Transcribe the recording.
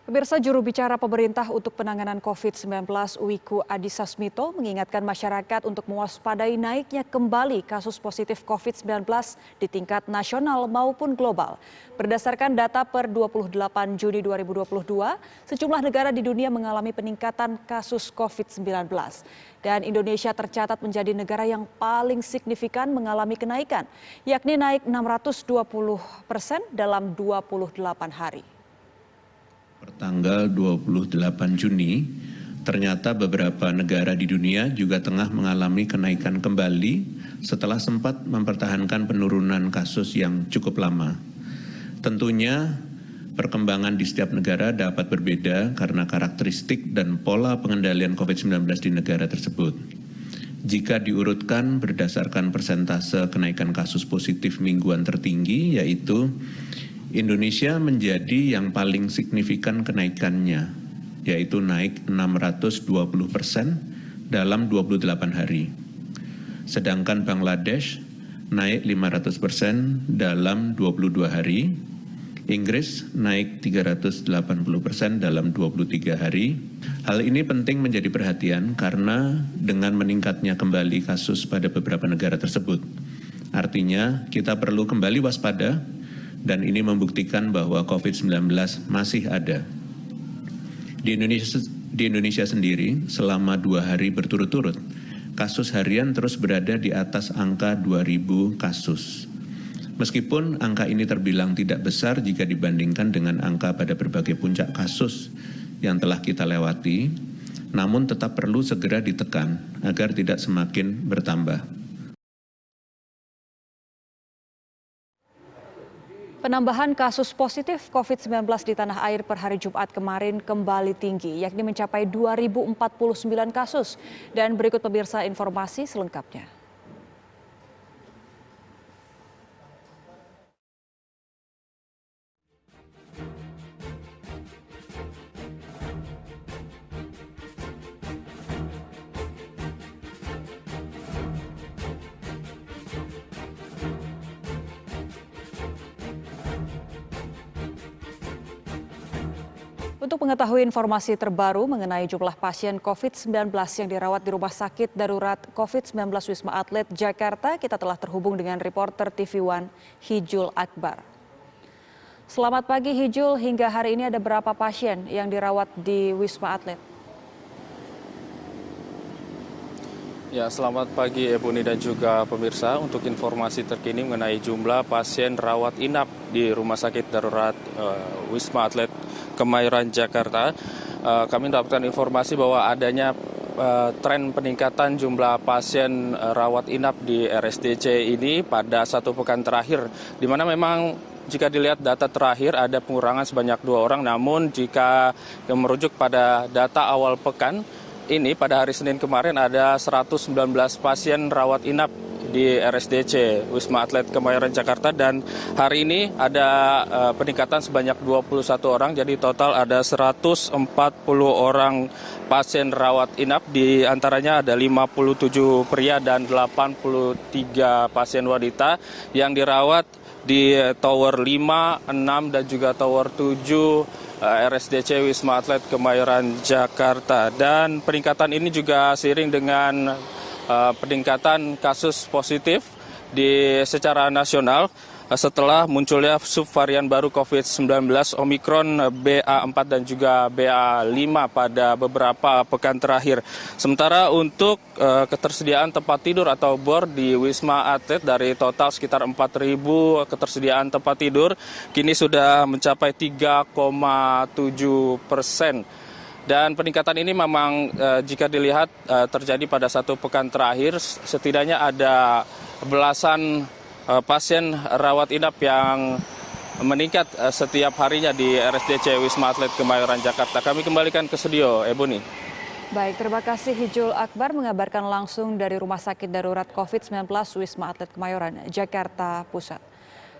Pemirsa, juru bicara pemerintah untuk penanganan COVID-19 Wiku Adhisa Smito mengingatkan masyarakat untuk mewaspadai naiknya kembali kasus positif COVID-19 di tingkat nasional maupun global. Berdasarkan data per 28 Juni 2022, sejumlah negara di dunia mengalami peningkatan kasus COVID-19. Dan Indonesia tercatat menjadi negara yang paling signifikan mengalami kenaikan, yakni naik 620% dalam 28 hari. Pertanggal 28 Juni, ternyata beberapa negara di dunia juga tengah mengalami kenaikan kembali setelah sempat mempertahankan penurunan kasus yang cukup lama. Tentunya perkembangan di setiap negara dapat berbeda karena karakteristik dan pola pengendalian COVID-19 di negara tersebut. Jika diurutkan berdasarkan persentase kenaikan kasus positif mingguan tertinggi, yaitu Indonesia menjadi yang paling signifikan kenaikannya, yaitu naik 620% dalam 28 hari. Sedangkan Bangladesh naik 500% dalam 22 hari, Inggris naik 380% dalam 23 hari. Hal ini penting menjadi perhatian karena dengan meningkatnya kembali kasus pada beberapa negara tersebut, artinya kita perlu kembali waspada. Dan ini membuktikan bahwa COVID-19 masih ada. Di Indonesia sendiri, selama 2 hari berturut-turut, kasus harian terus berada di atas angka 2.000 kasus. Meskipun angka ini terbilang tidak besar jika dibandingkan dengan angka pada berbagai puncak kasus yang telah kita lewati, namun tetap perlu segera ditekan agar tidak semakin bertambah. Penambahan kasus positif COVID-19 di tanah air per hari Jumat kemarin kembali tinggi, yakni mencapai 2.049 kasus. Dan berikut pemirsa informasi selengkapnya. Untuk mengetahui informasi terbaru mengenai jumlah pasien COVID-19 yang dirawat di Rumah Sakit Darurat COVID-19 Wisma Atlet Jakarta, kita telah terhubung dengan reporter TV One Hijul Akbar. Selamat pagi Hijul, hingga hari ini ada berapa pasien yang dirawat di Wisma Atlet? Ya, selamat pagi Ebony dan juga pemirsa. Untuk informasi terkini mengenai jumlah pasien rawat inap di Rumah Sakit Darurat Wisma Atlet Kemayoran Jakarta, kami mendapatkan informasi bahwa adanya tren peningkatan jumlah pasien rawat inap di RSDC ini pada 1 pekan terakhir, di mana memang jika dilihat data terakhir ada pengurangan sebanyak 2 orang, namun jika merujuk pada data awal pekan ini pada hari Senin kemarin ada 119 pasien rawat inap di RSDC Wisma Atlet Kemayoran Jakarta, dan hari ini ada peningkatan sebanyak 21 orang, jadi total ada 140 orang pasien rawat inap, di antaranya ada 57 pria dan 83 pasien wanita yang dirawat di Tower 5, 6 dan juga Tower 7 RSDC Wisma Atlet Kemayoran Jakarta. Dan peningkatan ini juga seiring dengan peningkatan kasus positif secara nasional setelah munculnya subvarian baru COVID-19 Omikron BA4 dan juga BA5 pada beberapa pekan terakhir. Sementara untuk ketersediaan tempat tidur atau bor di Wisma Atlet dari total sekitar 4.000 ketersediaan tempat tidur, kini sudah mencapai 3,7%. Dan peningkatan ini memang jika dilihat terjadi pada 1 pekan terakhir, setidaknya ada belasan pasien rawat inap yang meningkat setiap harinya di RSDC Wisma Atlet Kemayoran Jakarta. Kami kembalikan ke studio, Ebony. Baik, terima kasih Hijul Akbar mengabarkan langsung dari Rumah Sakit Darurat COVID-19 Wisma Atlet Kemayoran, Jakarta Pusat.